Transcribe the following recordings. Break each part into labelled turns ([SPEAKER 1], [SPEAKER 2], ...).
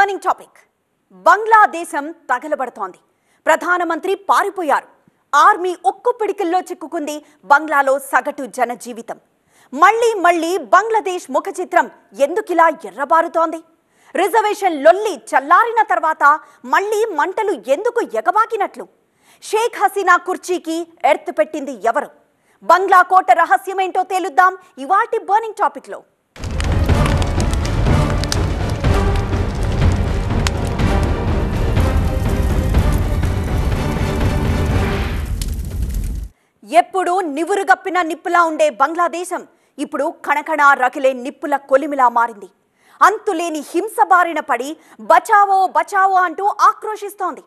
[SPEAKER 1] Burning topic. బంగ్లాదేశం తగలబడుతోంది. ప్రధానమంత్రి పారిపోయారు. Army ఉక్కు పిడికిల్లో చిక్కుకుంది బంగ్లాలో సగటు జన జీవితం. మళ్ళీ బంగ్లాదేశ్ ముఖ చిత్రం ఎందుకిలా ఎర్రబారుతోంది? రిజర్వేషన్ లొల్లి చల్లారిన తర్వాత మళ్ళీ మంటలు ఎందుకు ఎగబాకినట్లు? షేక్ హసీనా కుర్చీకి ఎర్త్ పెట్టింది ఎవరు? బంగ్లా కోట రహస్యమేంటో తేలుద్దాం ఇవాల్టి బర్నింగ్ టాపిక్ లో. ఎప్పుడు నివురుగప్పిన నిప్పులా ఉండే బంగ్లాదేశం ఇప్పుడు కణకణ రగిలే నిప్పుల కొలిమిలా మారింది. అంతులేని హింస బారిన పడి బచావో బచావో అంటూ ఆక్రోశిస్తోంది.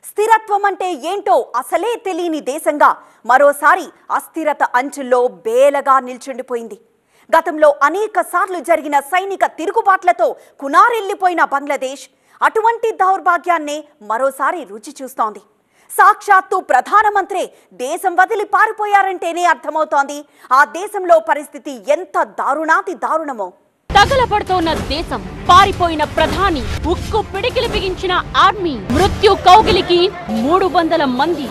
[SPEAKER 1] స్థిరత్వం అంటే ఏంటో అసలే తెలియని దేశంగా మరోసారి అస్థిరత అంచుల్లో బేలగా నిల్చుండిపోయింది. గతంలో అనేక సార్లు జరిగిన సైనిక తిరుగుబాట్లతో కునారెల్లిపోయిన బంగ్లాదేశ్ అటువంటి దౌర్భాగ్యాన్నే మరోసారి రుచి చూస్తోంది. సాక్షాత్తు ప్రధానమంత్రి దేశం వదిలి పారిపోయారంటేనే అర్థమవుతోంది ఆ దేశంలో పరిస్థితి ఎంత దారుణాతి దారుణమో.
[SPEAKER 2] తగలబడుతోన్న దేశం, పారిపోయిన ప్రధాని, ఉక్కు పిడికిలి బిగించిన ఆర్మీ, మృత్యు కౌగిలికి 300 మంది,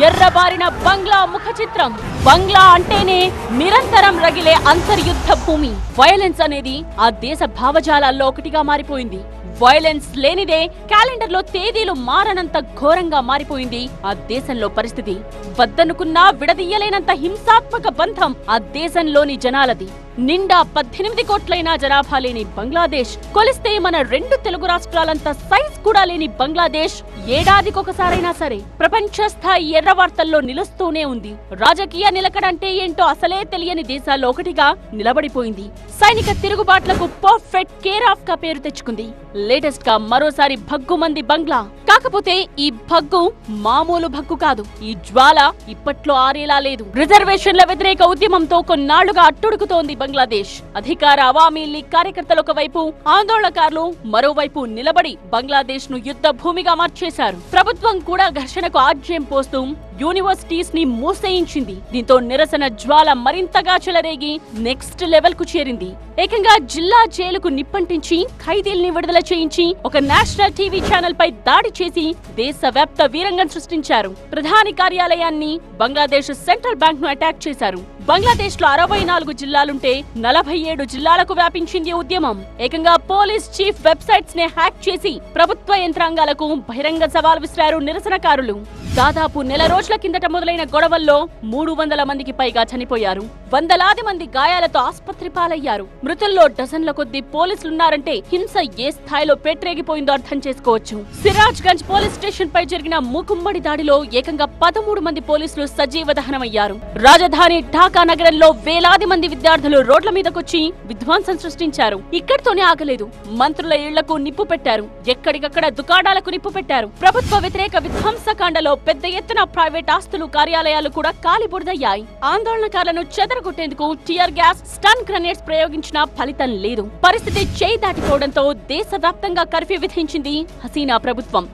[SPEAKER 2] ఎర్రబారిన బంగ్లా ముఖ చిత్రం. బంగ్లా అంటేనే నిరంతరం రగిలే అంతర్యుద్ధ భూమి. వైలెన్స్ అనేది ఆ దేశ భావజాలాల్లో ఒకటిగా మారిపోయింది. వైలెన్స్ లేనిదే క్యాలెండర్ లో తేదీలు మారనంత ఘోరంగా మారిపోయింది ఆ దేశంలో పరిస్థితి. వద్దనుకున్నా విడదీయలేనంత హింసాత్మక బంధం ఆ దేశంలోని జనాలది. నిండా 18 కోట్లైన జనాభా లేని బంగ్లాదేశ్, కొలిస్తే మన 2 తెలుగు రాష్ట్రాలంత సైజ్ కూడా లేని బంగ్లాదేశ్ ఏడాదికొకసారైనా సరే ప్రపంచ స్థాయి ఎర్ర వార్తల్లో నిలుస్తూనే ఉంది. రాజకీయ నిలకడంటే ఏంటో అసలే తెలియని దేశాల్లో ఒకటిగా నిలబడిపోయింది. సైనిక తిరుగుబాట్లకు పర్ఫెక్ట్ కేర్ ఆఫ్ గా పేరు తెచ్చుకుంది. లేటెస్ట్ గా మరోసారి భగ్గుమంది బంగ్లా. కాకపోతే ఈ భగ్గు మామూలు భగ్గు కాదు. ఈ జ్వాల ఇప్పట్లో ఆరేలా లేదు. రిజర్వేషన్ల వ్యతిరేక ఉద్యమంతో కొన్నాళ్లుగా అట్టుడుకుతోంది బంగ్లాదేశ్. అధికార అవామీ లీగ్ కార్యకర్తలు ఒకవైపు, ఆందోళనకారులు మరోవైపు నిలబడి బంగ్లాదేశ్ ను యుద్ధ భూమిగా మార్చేశారు. ప్రభుత్వం కూడా ఘర్షణకు ఆజ్యం పోస్తూ యూనివర్సిటీస్ ని మూసేయించింది. దీంతో నిరసన జ్వాల మరింతగా చెలరేగి నెక్స్ట్ లెవెల్ కు చేరింది. ఏకంగా జిల్లా జైలుకు నిప్పంటించి ఖైదీల్ని విడుదల చేయించి ఒక నేషనల్ టీవీ ఛానల్ పై దాడి చేసి దేశవ్యాప్త వీరంగం సృష్టించారు. ప్రధాని కార్యాలయాన్ని, బంగ్లాదేశ్ సెంట్రల్ బ్యాంక్ ను అటాక్ చేశారు. బంగ్లాదేశ్ లో 64 జిల్లాలుంటే 47 జిల్లాలకు వ్యాపించింది ఉద్యమం. ఏకంగా పోలీస్ చీఫ్ వెబ్సైట్స్ నే హ్యాక్ చేసి ప్రభుత్వ యంత్రాంగాలకు బహిరంగ సవాల్ విసిరారు నిరసనకారులు. దాదాపు నెల రోజుల కిందట మొదలైన గొడవల్లో 300 మందికి పైగా చనిపోయారు. వందలాది మంది గాయాలతో ఆస్పత్రి పాలయ్యారు. మృతుల్లో డజన్ల కొద్ది పోలీసులున్నారంటే హింస ఏ స్థాయిలో పెట్టరేగిపోయిందో అర్థం చేసుకోవచ్చు. సిరాజ్ గంజ్ పోలీస్ స్టేషన్ పై జరిగిన మూకుమ్మడి దాడిలో ఏకంగా 13 మంది పోలీసులు సజీవ దహనమయ్యారు. రాజధాని ఢాకా నగరంలో వేలాది మంది విద్యార్థులు రోడ్ల మీదకొచ్చి విధ్వంసం సృష్టించారు. ఇక్కడితోనే ఆగలేదు. మంత్రుల ఇళ్లకు నిప్పు పెట్టారు. ఎక్కడికక్కడ దుకాణాలకు నిప్పు పెట్టారు. ప్రభుత్వ వ్యతిరేక విధ్వంసకాండలో పెద్ద ఎత్తున ప్రైవేట్ ఆస్తులు, కార్యాలయాలు కూడా కాలిబురదయ్యాయి. ఆందోళనకారులను చెదరగొట్టేందుకు టియర్ గ్యాస్, స్టన్ గ్రెనేడ్స్ ప్రయోగించినా ఫలితం లేదు. పరిస్థితి చేయి దాటిపోవడంతో దేశవ్యాప్తంగా కర్ఫ్యూ విధించింది హసీనా ప్రభుత్వం.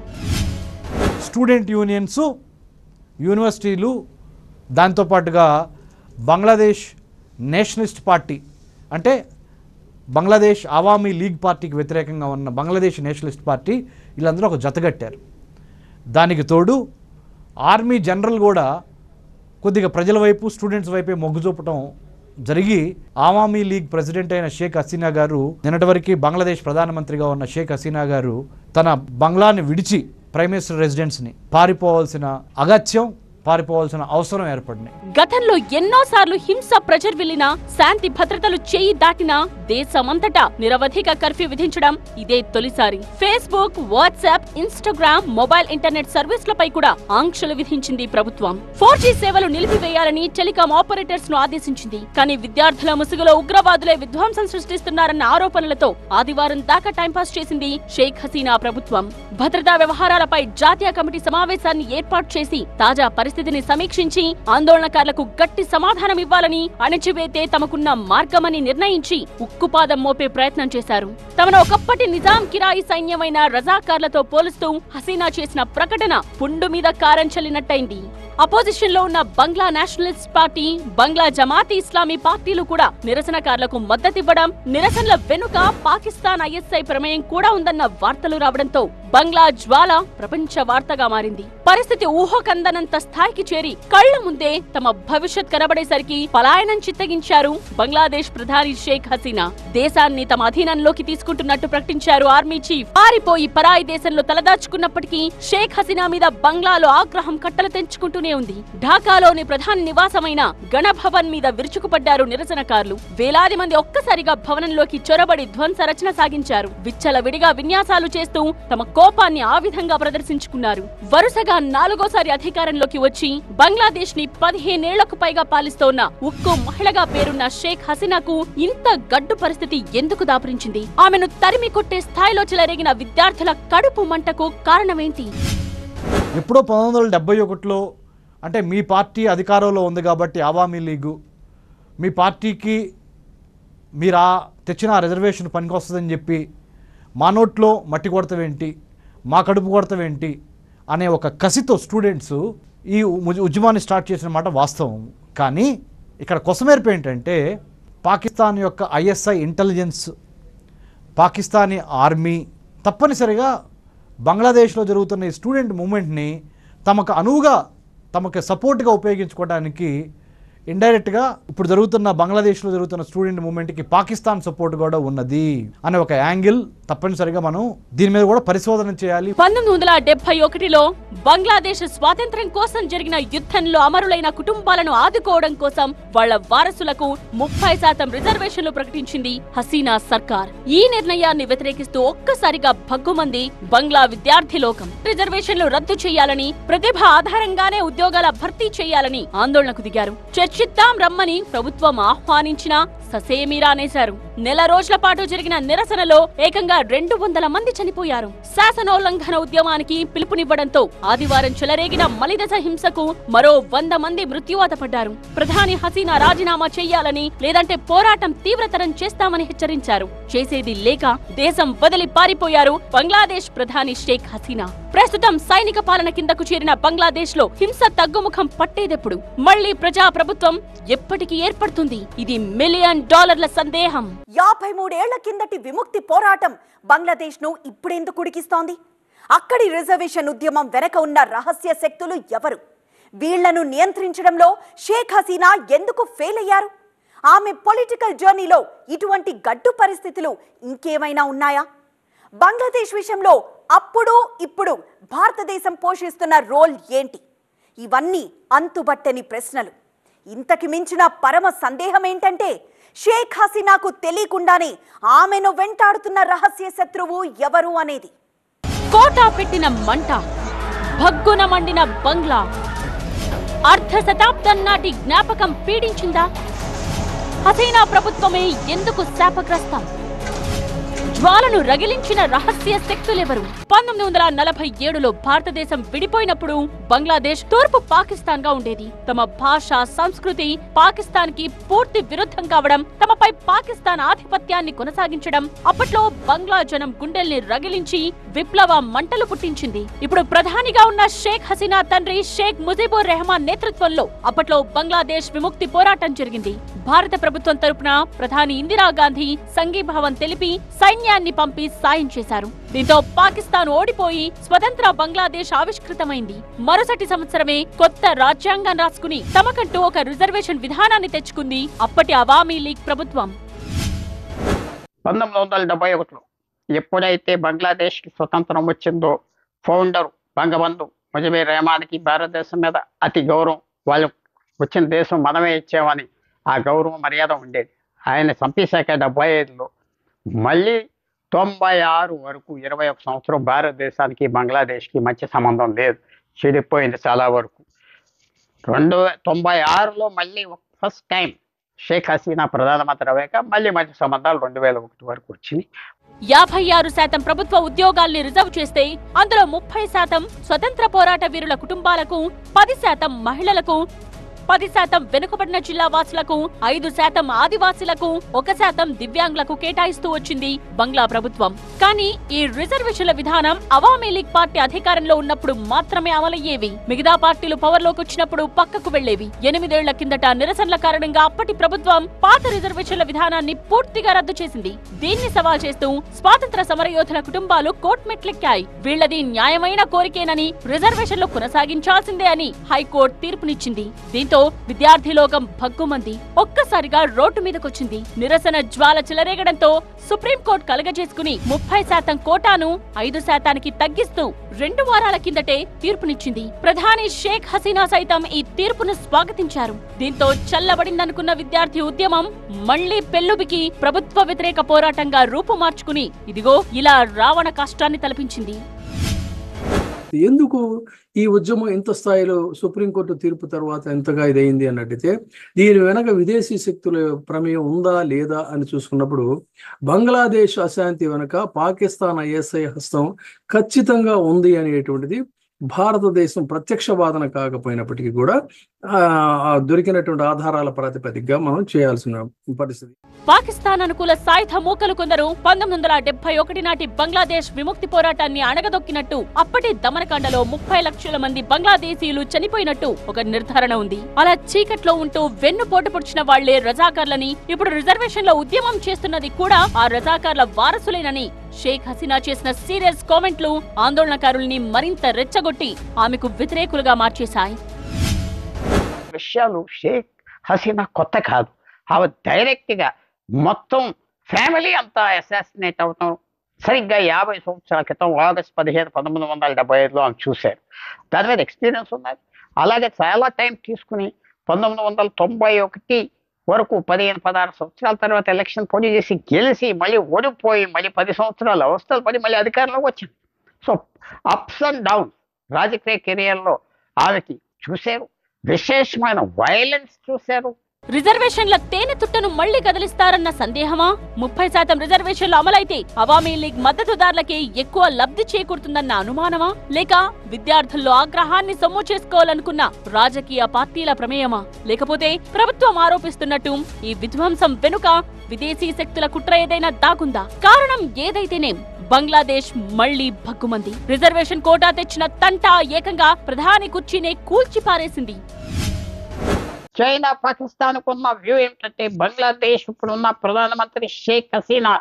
[SPEAKER 3] స్టూడెంట్ యూనియన్స్, యూనివర్సిటీలు, దాంతోపాటుగా బంగ్లాదేశ్ నేషనలిస్ట్ పార్టీ అంటే బంగ్లాదేశ్ అవామీ లీగ్ పార్టీకి వ్యతిరేకంగా ఉన్న బంగ్లాదేశ్ నేషనలిస్ట్ పార్టీ వీళ్ళందరూ ఒక జతగట్టారు. దానికి తోడు ఆర్మీ జనరల్ కూడా కొద్దిగా ప్రజల వైపు, స్టూడెంట్స్ వైపే మొగ్గు చూపటం జరిగి అవామీ లీగ్ ప్రెసిడెంట్ అయిన షేక్ హసీనా గారు, నిన్నటి వరకు బంగ్లాదేశ్ ప్రధానమంత్రిగా ఉన్న షేక్ హసీనా గారు తన బంగ్లాని విడిచి ప్రైమ్ మినిస్టర్ రెసిడెన్స్ని పారిపోవాల్సిన అగత్యం, పారిపోవాల్సిన అవసరం ఏర్పడింది.
[SPEAKER 2] గతంలో ఎన్నోసార్లు హింస ప్రజర్విల్లినా, శాంతి భద్రతలు చేయి దాటినా దేశమంతటా నిరవధిక కర్ఫ్యూ విధించడం ఇదే తొలిసారి. Facebook, WhatsApp, Instagram, mobile internet సర్వీసులపై కూడా ఆంక్షలు విధించింది ప్రభుత్వం. 4G సేవలు నిలిపివేయాలని టెలికాం ఆపరేటర్స్ ను ఆదేశించింది. కానీ విద్యార్థుల ముసుగులో ఉగ్రవాదులే విధ్వంసం సృష్టిస్తున్నారన్న ఆరోపణలతో ఆదివారం దాకా టైంపాస్ చేసింది షేక్ హసీనా ప్రభుత్వం. భద్రతా వ్యవహారాలపై జాతీయ కమిటీ సమావేశాన్ని ఏర్పాటు చేసి తాజా పరిస్థితిని సమీక్షించి ఆందోళనకారులకు గట్టి సమాధానం ఇవ్వాలని, అణచివేతే తమకున్న మార్గమని నిర్ణయించి ఉక్కుపాదం మోపే ప్రయత్నం చేశారు. తమను ఒకప్పటి నిజాం కిరాయి సైన్యమైన రజాకార్లతో పోలుస్తూ హసీనా చేసిన ప్రకటన పుండు మీద కారం చల్లినట్టయింది. అపోజిషన్ లో ఉన్న బంగ్లా నేషనలిస్ట్ పార్టీ, బంగ్లా జమాతీ ఇస్లామీ పార్టీలు కూడా నిరసనకారులకు మద్దతివ్వడం, నిరసనల వెనుక పాకిస్తాన్ ISI ప్రమేయం కూడా ఉందన్న వార్తలు రావడంతో బంగ్లా జ్వాల ప్రపంచ వార్తగా మారింది. పరిస్థితి ఊహకందనంత స్థాయికి చేరి కళ్ల ముందే తమ భవిష్యత్ కనబడేసరికి పలాయనం చిత్తగించారు బంగ్లాదేశ్ ప్రధాని షేక్ హసీనా. దేశాన్ని తమ అధీనంలోకి తీసుకుంటున్నట్టు ప్రకటించారు ఆర్మీ చీఫ్. పారిపోయి పరాయి దేశంలో తలదాచుకున్నప్పటికీ షేక్ హసీనా మీద బంగ్లాలో ఆగ్రహం కట్టలు తెంచుకుంటూనే ఉంది. ఢాకాలోని ప్రధాని నివాసమైన గణభవన్ మీద విరుచుకుపడ్డారు నిరసనకారులు. వేలాది మంది ఒక్కసారిగా భవనంలోకి చొరబడి ధ్వంస రచన సాగించారు. విచ్చలవిడిగా విన్యాసాలు చేస్తూ తమ కోపాన్ని ఆ విధంగా ప్రదర్శించుకున్నారు. వరుసగా 4వ అధికారంలోకి వచ్చి బంగ్లాదేశ్ ని 15 ఏళ్లకు పైగా పాలిస్తోన్న ఉక్కు మహిళగా పేరున్న షేక్ హసీనాకు ఇంత గడ్డు పరిస్థితి ఎందుకు దాపురించింది? ఆమెను తరిమి కొట్టే స్థాయిలో చెలరేగిన విద్యార్థుల కడుపు మంటకు కారణమేంటి?
[SPEAKER 3] ఎప్పుడో 1971లో అంటే మీ పార్టీ అధికారంలో ఉంది కాబట్టి అవామీ లీగు మీ పార్టీకి మీరు తెచ్చిన రిజర్వేషన్ పనికొస్తుందని చెప్పి మా నోట్లో మట్టి కొడతావేంటి, మా కడుపు కొడతావేంటి అనే ఒక కసితో స్టూడెంట్స్ ఈ ఉద్యమాన్ని స్టార్ట్ చేసిన మాట వాస్తవం. కానీ ఇక్కడ కొసమేర్పు ఏంటంటే పాకిస్తాన్ యొక్క ISI ఇంటెలిజెన్స్, పాకిస్తానీ ఆర్మీ తప్పనిసరిగా బంగ్లాదేశ్లో జరుగుతున్న ఈ స్టూడెంట్ మూమెంట్ని తమకు అనువుగా, తమకు సపోర్ట్గా ఉపయోగించుకోవడానికి ఇండైరెక్ట్గా ఇప్పుడు జరుగుతున్న బంగ్లాదేశ్లో జరుగుతున్న స్టూడెంట్ మూవ్మెంట్కి పాకిస్తాన్ సపోర్ట్ కూడా ఉన్నది అనే ఒక యాంగిల్ తప్పనిసరిగా మనం దీని మీద కూడా పరిశోధన చేయాలి.
[SPEAKER 2] 1971లో బంగ్లాదేశ్ స్వాతంత్ర్యం కోసం జరిగిన యుద్ధంలో అమరులైన కుటుంబాలను ఆదుకోవడం కోసం వాళ్ల వారసులకు 30% రిజర్వేషన్లు ప్రకటించింది హసీనా సర్కార్. ఈ నిర్ణయాన్ని వ్యతిరేకిస్తూ ఒక్కసారిగా భగ్గుమంది బంగ్లా విద్యార్థి లోకం. రిజర్వేషన్లు రద్దు చేయాలని, ప్రతిభ ఆధారంగానే ఉద్యోగాల భర్తీ చేయాలని ఆందోళనకు దిగారు. చర్చిద్దాం రమ్మని ప్రభుత్వం ఆహ్వానించినా ససేమీరానేశారు. నెల రోజుల పాటు జరిగిన నిరసనలో ఏకంగా 200 మంది చనిపోయారు. శాసనోల్లంఘన ఉద్యమానికి పిలుపునివ్వడంతో ఆదివారం చెలరేగిన మలిదశ హింసకు మరో 100 మంది మృత్యువాత పడ్డారు. ప్రధాని హసీనా రాజీనామా చేయాలని, లేదంటే పోరాటం తీవ్రతరం చేస్తామని హెచ్చరించారు. చేసేది లేక దేశం వదిలి పారిపోయారు బంగ్లాదేశ్ ప్రధాని షేక్ హసీనా. ప్రస్తుతం సైనిక పాలన కిందకు చేరిన బంగ్లాదేశ్ లో హింస తగ్గుముఖం పట్టేదెప్పుడు? మళ్లీ ప్రజా ప్రభుత్వం ఎప్పటికీ ఏర్పడుతుంది? ఇది $1 మిలియన్ సందేహం.
[SPEAKER 1] 53 ఏళ్ల కిందటి విముక్తి పోరాటం బంగ్లాదేశ్ ను ఇప్పుడెందుకు ఉడికిస్తోంది? అక్కడి రిజర్వేషన్ ఉద్యమం వెనక ఉన్న రహస్య శక్తులు ఎవరు? వీళ్లను నియంత్రించడంలో షేక్ హసీనా ఎందుకు ఫెయిల్ అయ్యారు? ఆమె పొలిటికల్ జర్నీలో ఇటువంటి గడ్డు పరిస్థితులు ఇంకేమైనా ఉన్నాయా? బంగ్లాదేశ్ విషయంలో అప్పుడు ఇప్పుడు భారతదేశం పోషిస్తున్న రోల్ ఏంటి? ఇవన్నీ అంతుబట్టని ప్రశ్నలు. ఇంతకి మించిన పరమ సందేహం ఏంటంటే షేక్ హసీనాకు తెలియకుండానే ఆమెను వెంటాడుతున్న రహస్య శత్రువు ఎవరు అనేది.
[SPEAKER 2] కోటా పెట్టిన మంట, భగ్గున మండిన బంగ్లా, అర్ధ శతాబ్దం నాటి జ్ఞాపకం పీడించిందా? హసీనా ప్రభుత్వమే ఎందుకు శాపగ్రస్తం? జ్వాలను రగిలించిన రహస్య శక్తులెవరు? 1947లో భారతదేశం విడిపోయినప్పుడు బంగ్లాదేశ్ తూర్పు పాకిస్తాన్ గా ఉండేది. తమ భాష, సంస్కృతి పాకిస్తాన్ కి పూర్తి విరుద్ధం కావడం, తమపై పాకిస్తాన్ ఆధిపత్యాన్ని కొనసాగించడం అప్పట్లో బంగ్లా జనం గుండెల్ని రగిలించి విప్లవ మంటలు పుట్టించింది. ఇప్పుడు ప్రధానిగా ఉన్న షేక్ హసీనా తండ్రి షేక్ ముజిబుర్ రెహమాన్ నేతృత్వంలో అప్పట్లో బంగ్లాదేశ్ విముక్తి పోరాటం జరిగింది. భారత ప్రభుత్వం తరపున ప్రధాని ఇందిరాగాంధీ సంఘీభావం తెలిపి సైన్యాన్ని పంపి సాయం చేశారు. దీంతో పాకిస్తాన్ ఓడిపోయి స్వతంత్ర బంగ్లాదేశ్ ఆవిష్కృతమైంది. మరుసటి సంవత్సరమే కొత్త రాజ్యాంగం రాసుకుని తమకంటూ ఒక రిజర్వేషన్ విధానాన్ని తెచ్చుకుంది అప్పటి అవామీ లీగ్ ప్రభుత్వం.
[SPEAKER 4] 1971లో ఎప్పుడైతే బంగ్లాదేశ్ కి స్వతంత్రం వచ్చిందో ఫౌండర్ బంగబంధు ముజిబుర్ రెహమాన్కి భారతదేశం మీద అతి గౌరవం. వాళ్ళు వచ్చిన దేశం మనమే ఇచ్చామని ఆ గౌరవం మర్యాద ఉండేది. ఆయన చంపేశాక 75లో మళ్ళీ 96 వరకు 21 సంవత్సరం భారతదేశానికి బంగ్లాదేశ్కి మంచి సంబంధం లేదు, చెడిపోయింది చాలా వరకు. 96లో మళ్ళీ ఫస్ట్ టైం షేక్ హసీనా ప్రధానమంత్రి అయ్యాక మళ్ళీ మంచి సంబంధాలు 2001 వరకు వచ్చినాయి.
[SPEAKER 2] 56% ప్రభుత్వ ఉద్యోగాల్ని రిజర్వ్ చేస్తే అందులో 30% స్వతంత్ర పోరాట వీరుల కుటుంబాలకు, 10% మహిళలకు, 10% వెనుకబడిన జిల్లా వాసులకు, 5% ఆదివాసీలకు, 1% దివ్యాంగులకు కేటాయిస్తూ వచ్చింది బంగ్లా ప్రభుత్వం. కానీ ఈ రిజర్వేషన్ల విధానం అవామీ లీగ్ పార్టీ అధికారంలో ఉన్నప్పుడు మాత్రమే అమలయ్యేవి. మిగతా పార్టీలు పవర్లోకి వచ్చినప్పుడు పక్కకు వెళ్లేవి. 8 ఏళ్ల కిందట నిరసనల కారణంగా అప్పటి ప్రభుత్వం పాత రిజర్వేషన్ల విధానాన్ని పూర్తిగా రద్దు చేసింది. దీన్ని సవాల్ చేస్తూ స్వాతంత్ర సమరయోధుల కుటుంబాలు కోర్టు మెట్లెక్కాయి. వీళ్లది న్యాయమైన కోరికేనని, రిజర్వేషన్లు కొనసాగించాల్సిందే అని హైకోర్టు తీర్పునిచ్చింది. దీంతో విద్యార్థి లోకం భగ్గుమంది ఒక్కసారిగా రోడ్డు మీదకొచ్చింది. నిరసన జ్వాల చెలరేగడంతో సుప్రీంకోర్టు కలగజేసుకుని 30% కోటాను 5%కి తగ్గిస్తూ 2 వారాల కిందటే తీర్పునిచ్చింది. ప్రధాని షేక్ హసీనా సైతం ఈ తీర్పును స్వాగతించారు. దీంతో చల్లబడిందనుకున్న విద్యార్థి ఉద్యమం మళ్లీ పెల్లుబికి ప్రభుత్వ వ్యతిరేక పోరాటంగా రూపుమార్చుకుని ఇదిగో ఇలా రావణ కష్టాన్ని తలపించింది.
[SPEAKER 5] ఎందుకు ఈ ఉద్యమం ఇంత స్థాయిలో సుప్రీంకోర్టు తీర్పు తర్వాత ఎంతగా ఇదైంది అన్నట్టయితే, దీని వెనక విదేశీ శక్తుల ప్రమేయం ఉందా లేదా అని చూసుకున్నప్పుడు, బంగ్లాదేశ్ అశాంతి వెనక పాకిస్తాన్ ఐఎస్ఐ హస్తం ఖచ్చితంగా ఉంది అనేటువంటిది భారతదేశం ప్రత్యక్ష వాదన కాకపోయినప్పటికీ కూడా దొరికినటువంటి ఆధారాల ప్రాతిపదికగా మనం చేయాల్సిన పరిస్థితి.
[SPEAKER 2] పాకిస్తాన్ అనుకూల సాయుధ మూకలు కొందరు 1971 నాటి బంగ్లాదేశ్ విముక్తి పోరాటాన్ని అణగదొక్కినట్టు, అప్పటి దమనకాండలో 30 లక్షల మంది బంగ్లాదేశీయులు చనిపోయినట్టు ఒక నిర్ధారణ ఉంది. అలా చీకట్లో ఉంటూ వెన్నుపోటు పొడిచిన వాళ్లే రజాకార్లని, ఇప్పుడు రిజర్వేషన్ల ఉద్యమం చేస్తున్నది కూడా ఆ రజాకార్ల వారసులేనని షేక్ హసీనా చేసిన సీరియస్ కామెంట్లు ఆందోళనకారుల్ని మరింత రెచ్చగొట్టి ఆమెకు వ్యతిరేకులుగా మార్చేశాయి.
[SPEAKER 4] విషయాలు షేక్ హసీనా కొత్త కాదు. ఆమె డైరెక్ట్ గా మొత్తం ఫ్యామిలీ అంతా అసాసినేట్ అవటం సరిగ్గా 50 సంవత్సరాల క్రితం ఆగస్టు 15, 1975లో ఆమె చూశారు. దాని మీద ఎక్స్పీరియన్స్ ఉన్నది. అలాగే చాలా టైం తీసుకుని 1991 వరకు 15-16 సంవత్సరాల తర్వాత ఎలక్షన్ పోటీ చేసి గెలిచి మళ్ళీ ఓడిపోయి మళ్ళీ 10 సంవత్సరాల అవస్థలు పడి మళ్ళీ అధికారంలోకి వచ్చింది. సో అప్స్ అండ్ డౌన్స్ రాజకీయ కెరియర్లో ఆమెకి చూశారు. విశేషమైన వైలెన్స్ చూశారు.
[SPEAKER 2] రిజర్వేషన్ల తేనె తుట్టను మళ్లీ కదిలిస్తారన్న సందేహమా? 30% రిజర్వేషన్లు అమలైతే అవామీ లీగ్ మద్దతుదారులకే ఎక్కువ లబ్ధి చేకూరుతుందన్న అనుమానమా? లేక విద్యార్థుల్లో ఆగ్రహాన్ని సొమ్ము చేసుకోవాలనుకున్న రాజకీయ పార్టీల ప్రమేయమా? లేకపోతే ప్రభుత్వం ఆరోపిస్తున్నట్టు ఈ విధ్వంసం వెనుక విదేశీ శక్తుల కుట్ర ఏదైనా దాగుందా? కారణం ఏదైతేనేం బంగ్లాదేశ్ మళ్లీ భగ్గుమంది. రిజర్వేషన్ కోటా తెచ్చిన తంటా ఏకంగా ప్రధాని కుర్చీనే కూల్చిపారేసింది.
[SPEAKER 4] చైనా పాకిస్తాన్ ఉన్న వ్యూ ఏమిటంటే, బంగ్లాదేశ్ ఇప్పుడున్న ప్రధానమంత్రి షేక్ హసీనా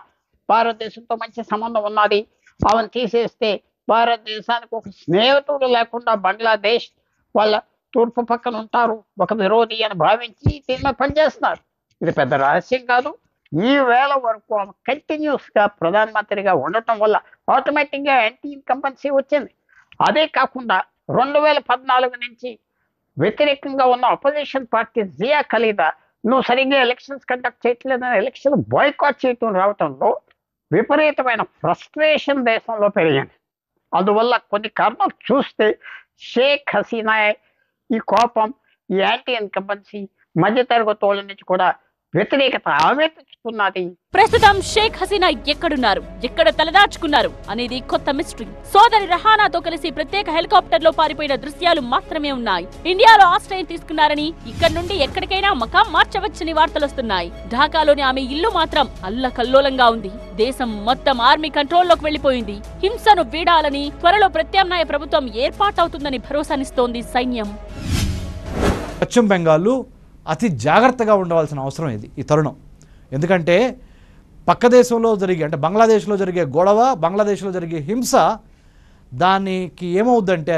[SPEAKER 4] భారతదేశంతో మంచి సంబంధం ఉన్నది. ఆమెను తీసేస్తే భారతదేశానికి ఒక స్నేహితుడు లేకుండా బంగ్లాదేశ్ వాళ్ళ తూర్పు పక్కన ఉంటారు, ఒక విరోధి అని భావించి దీని మీద పనిచేస్తున్నారు. ఇది పెద్ద రహస్యం కాదు. ఈ వేళ వరకు ఆమె కంటిన్యూస్ గా ప్రధానమంత్రిగా ఉండటం వల్ల ఆటోమేటిక్ గా యాంటీ ఇన్కంబెన్సీ వచ్చింది. అదే కాకుండా 2014 నుంచి వ్యతిరేకంగా ఉన్న అపోజిషన్ పార్టీ జియా ఖలీదా నువ్వు సరిగ్గా ఎలక్షన్స్ కండక్ట్ చేయట్లేదని ఎలక్షన్ బాయ్కాట్ చేయటం రావటంలో విపరీతమైన ఫ్రస్ట్రేషన్ దేశంలో పెరిగింది. అందువల్ల కొన్ని కారణాలు చూస్తే షేక్ హసీనా ఈ కోపం, ఈ యాంటీ ఇన్కంబెన్సీ మధ్యతరగతి వాళ్ళ నుంచి కూడా వ్యతిరేకత ఆవేశిస్తున్నది.
[SPEAKER 2] ప్రస్తుతం షేక్ హసీనా ఎక్కడున్నారు, ఎక్కడ తలదాచుకున్నారు అనేది కొత్త మిస్టరీ. సోదరి రహానాతో కలిసి ప్రత్యేక హెలికాప్టర్ లో పారిపోయిన దృశ్యాలు మాత్రమే ఉన్నాయి. ఇండియాలో ఆశ్రయం తీసుకున్నారని, ఇక్కడి నుండి ఎక్కడికైనా మకాం మార్చవచ్చని వార్తలొస్తున్నాయి. ఢాకాలోని ఆమె ఇల్లు మాత్రం అల్లకల్లోలంగా ఉంది. దేశం మొత్తం ఆర్మీ కంట్రోల్లోకి వెళ్లిపోయింది. హింసను వీడాలని త్వరలో ప్రత్యామ్నాయ ప్రభుత్వం ఏర్పాటవుతుందని భరోసానిస్తోంది సైన్యం.
[SPEAKER 3] పశ్చిమ బెంగాల్ అతి జాగ్రత్తగా ఉండవలసిన అవసరం ఈ తరుణం. ఎందుకంటే పక్క దేశంలో జరిగే, అంటే బంగ్లాదేశ్లో జరిగే గొడవ, బంగ్లాదేశ్లో జరిగే హింస, దానికి ఏమవుద్దంటే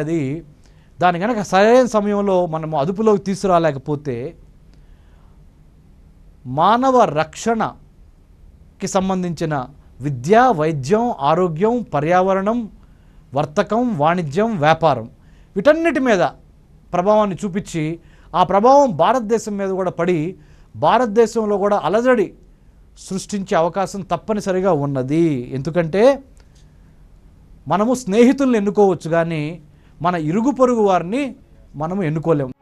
[SPEAKER 3] దాని కనుక సరైన సమయంలో మనం అదుపులోకి తీసుకురాలేకపోతే మానవ రక్షణకి సంబంధించిన విద్య, వైద్యం, ఆరోగ్యం, పర్యావరణం, వర్తకం, వాణిజ్యం, వ్యాపారం వీటన్నిటి మీద ప్రభావాన్ని చూపించి ఆ ప్రభావం భారతదేశం మీద కూడా పడి భారతదేశంలో కూడా అలజడి సృష్టించే అవకాశం తప్పనిసరిగా ఉన్నది. ఎందుకంటే మనము స్నేహితుల్ని ఎన్నుకోవచ్చు కానీ మన ఇరుగు పొరుగు వారిని మనము ఎన్నుకోలేము.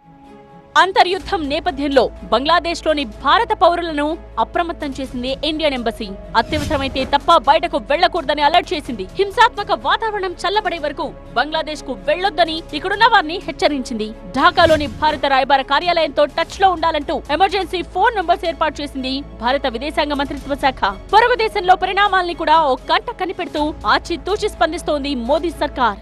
[SPEAKER 2] అంతర్యుద్ధం నేపథ్యంలో బంగ్లాదేశ్లోని భారత పౌరులను అప్రమత్తం చేసింది ఇండియన్ ఎంబసీ. అత్యవసరమైతే తప్ప బయటకు వెళ్లకూడదని అలర్ట్ చేసింది. హింసాత్మక వాతావరణం చల్లబడే వరకు బంగ్లాదేశ్ కు వెళ్లొద్దని ఇక్కడున్న వారిని హెచ్చరించింది. ఢాకాలోని భారత రాయబార కార్యాలయంతో టచ్ లో ఉండాలంటూ ఎమర్జెన్సీ ఫోన్ నంబర్స్ ఏర్పాటు చేసింది భారత విదేశాంగ మంత్రిత్వ శాఖ. పొరుగు దేశంలో పరిణామాల్ని కూడా ఓ కంట కనిపెడుతూ ఆచితూచి స్పందిస్తోంది మోదీ సర్కార్.